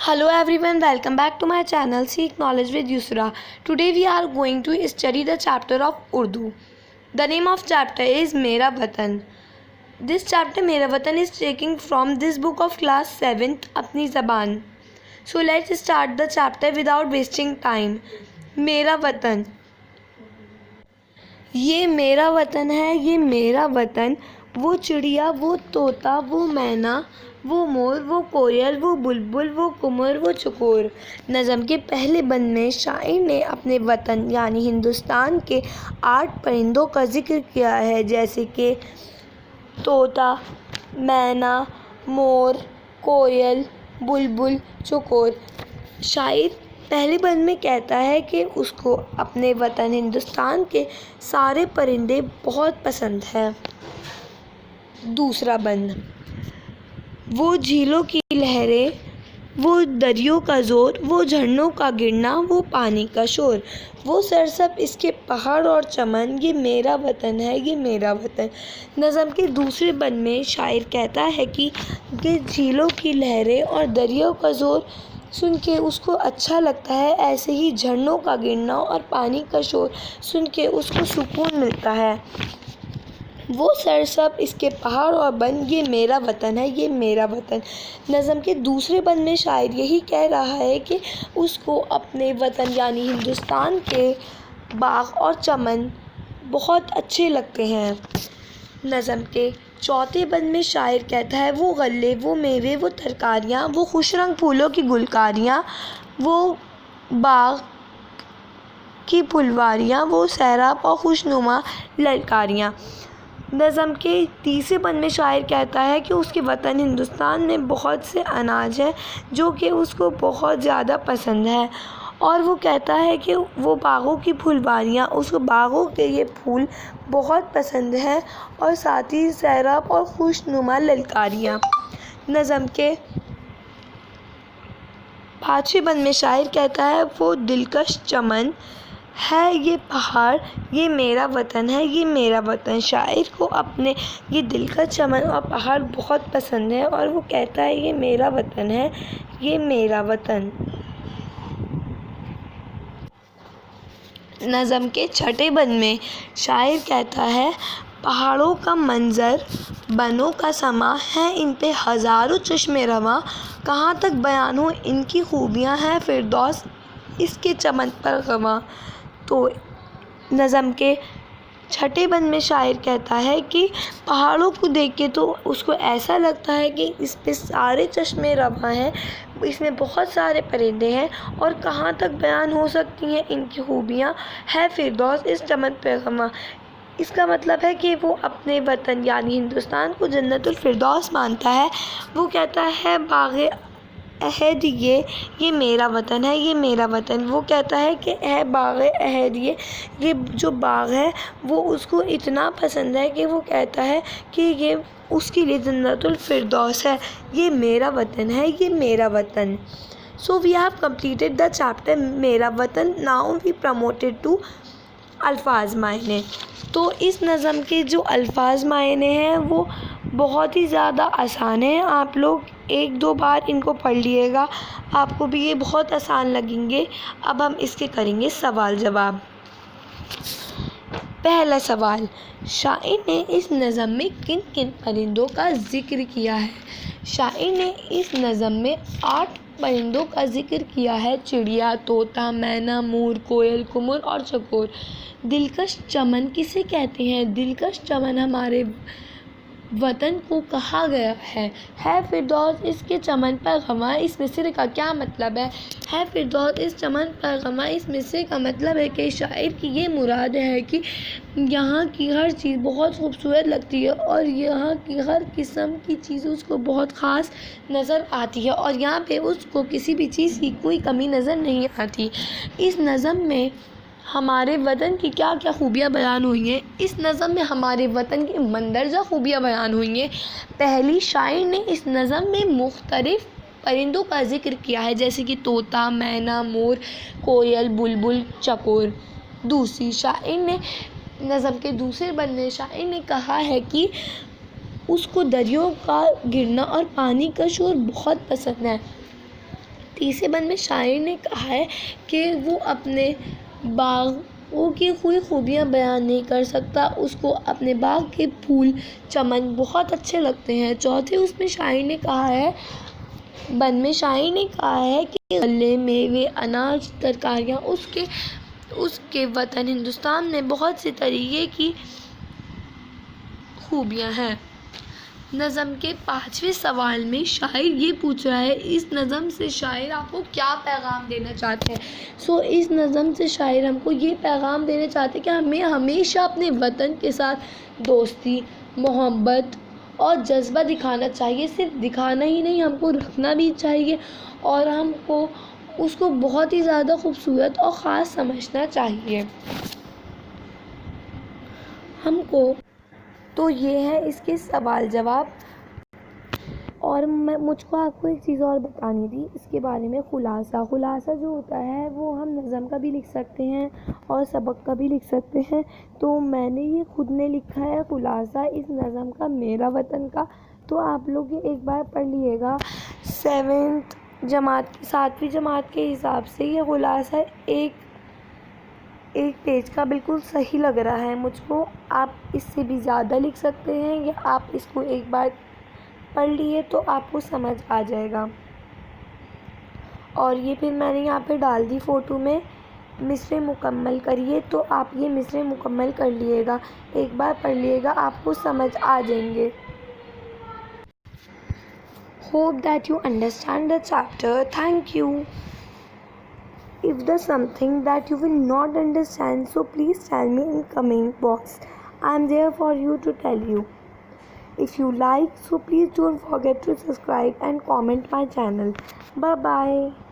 Hello everyone, welcome back to my channel Seek Knowledge with Yusra. Today we are going to study the chapter of Urdu. The name of chapter is Mera Watan. This chapter Mera Watan is taken from this book of class 7th Apni Zaban. So let's start the chapter without wasting time. Mera Watan. یہ میرا وطن ہے، یہ میرا وطن، وہ چڑیا، وہ طوطا، وہ مینا، وہ مور، وہ کوئل، وہ بلبل، وہ کمر، وہ چکور۔ نظم کے پہلے بند میں شاعر نے اپنے وطن یعنی ہندوستان کے 8 پرندوں کا ذکر کیا ہے، جیسے کہ طوطا، مینا، مور، کوئل، بلبل، چکور۔ شاعر پہلے بند میں کہتا ہے کہ اس کو اپنے وطن ہندوستان کے سارے پرندے بہت پسند ہیں۔ دوسرا بند، وہ جھیلوں کی لہریں، وہ دریوں کا زور، وہ جھرنوں کا گرنا، وہ پانی کا شور، وہ سرسب اس کے پہاڑ اور چمن، یہ میرا وطن ہے، یہ میرا وطن۔ نظم کے دوسرے بند میں شاعر کہتا ہے کہ یہ جھیلوں کی لہریں اور دریوں کا زور سن کے اس کو اچھا لگتا ہے، ایسے ہی جھرنوں کا گرنا اور پانی کا شور سن کے اس کو سکون ملتا ہے۔ وہ سرسب اس کے پہاڑ اور بن، یہ میرا وطن ہے، یہ میرا وطن۔ نظم کے دوسرے بند میں شاعر یہی کہہ رہا ہے کہ اس کو اپنے وطن یعنی ہندوستان کے باغ اور چمن بہت اچھے لگتے ہیں۔ نظم کے چوتھے بند میں شاعر کہتا ہے وہ غلے، وہ میوے، وہ ترکاریاں، وہ خوش رنگ پھولوں کی گلکاریاں، وہ باغ کی پھلواریاں، وہ سیراب اور خوشنما للکاریاں۔ نظم کے تیسرے بند میں شاعر کہتا ہے کہ اس کے وطن ہندوستان میں بہت سے اناج ہیں جو کہ اس کو بہت زیادہ پسند ہے، اور وہ کہتا ہے کہ وہ باغوں کی پھلواریاں اس کو باغوں کے یہ پھول بہت پسند ہیں، اور ساتھ ہی سیراب اور خوشنما للکاریاں۔ نظم کے پانچویں بند میں شاعر کہتا ہے وہ دلکش چمن ہے، یہ پہاڑ، یہ میرا وطن ہے، یہ میرا وطن۔ شاعر کو اپنے یہ دلکش چمن اور پہاڑ بہت پسند ہے، اور وہ کہتا ہے یہ میرا وطن ہے، یہ میرا وطن۔ نظم کے چھٹے بند میں شاعر کہتا ہے پہاڑوں کا منظر، بنوں کا سما ہے، ان پہ ہزاروں چشمے رواں، کہاں تک بیان ہوں ان کی خوبیاں، ہے فردوس اس کے چمن پر گواں۔ تو نظم کے چھٹے بند میں شاعر کہتا ہے کہ پہاڑوں کو دیکھ کے تو اس کو ایسا لگتا ہے کہ اس پہ سارے چشمے رواں ہیں، اس میں بہت سارے پرندے ہیں، اور کہاں تک بیان ہو سکتی ہیں ان کی خوبیاں، ہے فردوس اس چمن پہ گواں۔ اس کا مطلب ہے کہ وہ اپنے وطن یعنی ہندوستان کو جنت الفردوس مانتا ہے۔ وہ کہتا ہے باغ عہد یہ میرا وطن ہے، یہ میرا وطن۔ وہ کہتا ہے کہ اے باغ عہد، یہ جو باغ ہے وہ اس کو اتنا پسند ہے کہ وہ کہتا ہے کہ یہ اس کے لیے جنت الفردوس ہے، یہ میرا وطن ہے، یہ میرا وطن۔ So we have completed the chapter میرا وطن. Now we promoted to الفاظ معنی۔ تو اس نظم کے جو الفاظ معنی ہیں وہ بہت ہی زیادہ آسان ہیں، آپ لوگ 1-2 بار ان کو پڑھ لیے گا، آپ کو بھی یہ بہت آسان لگیں گے۔ اب ہم اس کے کریں گے سوال جواب۔ پہلا سوال، شاعر نے اس نظم میں کن کن پرندوں کا ذکر کیا ہے؟ شاعر نے اس نظم میں 8 پرندوں کا ذکر کیا ہے، چڑیا، طوطا، مینا، مور، کوئل، کمر اور چکور۔ دلکش چمن کسے کہتے ہیں؟ دلکش چمن ہمارے وطن کو کہا گیا ہے فردوس اس کے چمن پر گواں۔ اس مصرع کا کیا مطلب ہے فردوس اس چمن پر گواں؟ اس مصرع کا مطلب ہے کہ شاعر کی یہ مراد ہے کہ یہاں کی ہر چیز بہت خوبصورت لگتی ہے، اور یہاں کی ہر قسم کی چیز اس کو بہت خاص نظر آتی ہے، اور یہاں پہ اس کو کسی بھی چیز کی کوئی کمی نظر نہیں آتی۔ اس نظم میں ہمارے وطن کی کیا کیا خوبیاں بیان ہوئی ہیں؟ اس نظم میں ہمارے وطن کی مندرجہ خوبیاں بیان ہوئی ہیں۔ پہلی، شاعر نے اس نظم میں مختلف پرندوں کا ذکر کیا ہے، جیسے کہ طوطا، مینا، مور، کوئل، بلبل، چکور۔ دوسری، شاعر نے نظم کے دوسرے بند میں شاعر نے کہا ہے کہ اس کو دریوں کا گرنا اور پانی کا شور بہت پسند ہے۔ تیسرے بند میں شاعر نے کہا ہے کہ وہ اپنے باغوں کی کوئی خوبیاں بیان نہیں کر سکتا، اس کو اپنے باغ کے پھول چمن بہت اچھے لگتے ہیں۔ چوتھے اس میں شاعر نے کہا ہے، بند میں شاعر نے کہا ہے کہ غلے، میوے، اناج، ترکاریاں اس کے وطن ہندوستان میں بہت سے طریقے کی خوبیاں ہیں۔ نظم کے 5ویں سوال میں شاعر یہ پوچھ رہا ہے، اس نظم سے شاعر آپ کو کیا پیغام دینا چاہتے ہیں؟ اس نظم سے شاعر ہم کو یہ پیغام دینا چاہتے ہیں کہ ہمیں ہمیشہ اپنے وطن کے ساتھ دوستی، محبت اور جذبہ دکھانا چاہیے۔ صرف دکھانا ہی نہیں، ہم کو رکھنا بھی چاہیے اور ہم کو اس کو بہت ہی زیادہ خوبصورت اور خاص سمجھنا چاہیے۔ ہم کو تو یہ ہے اس کے سوال جواب۔ اور مجھ کو آپ کو ایک چیز اور بتانی تھی اس کے بارے میں، خلاصہ جو ہوتا ہے وہ ہم نظم کا بھی لکھ سکتے ہیں اور سبق کا بھی لکھ سکتے ہیں۔ تو میں نے یہ خود نے لکھا ہے خلاصہ اس نظم کا، میرا وطن کا، تو آپ لوگ یہ ایک بار پڑھ لیے گا۔ 7ویں جماعت کے حساب سے یہ خلاصہ ایک پیج کا بالکل صحیح لگ رہا ہے مجھ کو۔ آپ اس سے بھی زیادہ لکھ سکتے ہیں یا آپ اس کو ایک بار پڑھ لیے تو آپ کو سمجھ آ جائے گا۔ اور یہ پھر میں نے یہاں پہ ڈال دی فوٹو میں، مصرعے مکمل کریے، تو آپ یہ مصرعے مکمل کر لیے گا، ایک بار پڑھ لیے گا، آپ کو سمجھ آ جائیں گے۔ Hope that you understand the chapter. Thank you. If there's something that you will not understand, so please tell me in comment box. I'm there for you to tell you. If you like, so please don't forget to subscribe and comment my channel. Bye bye.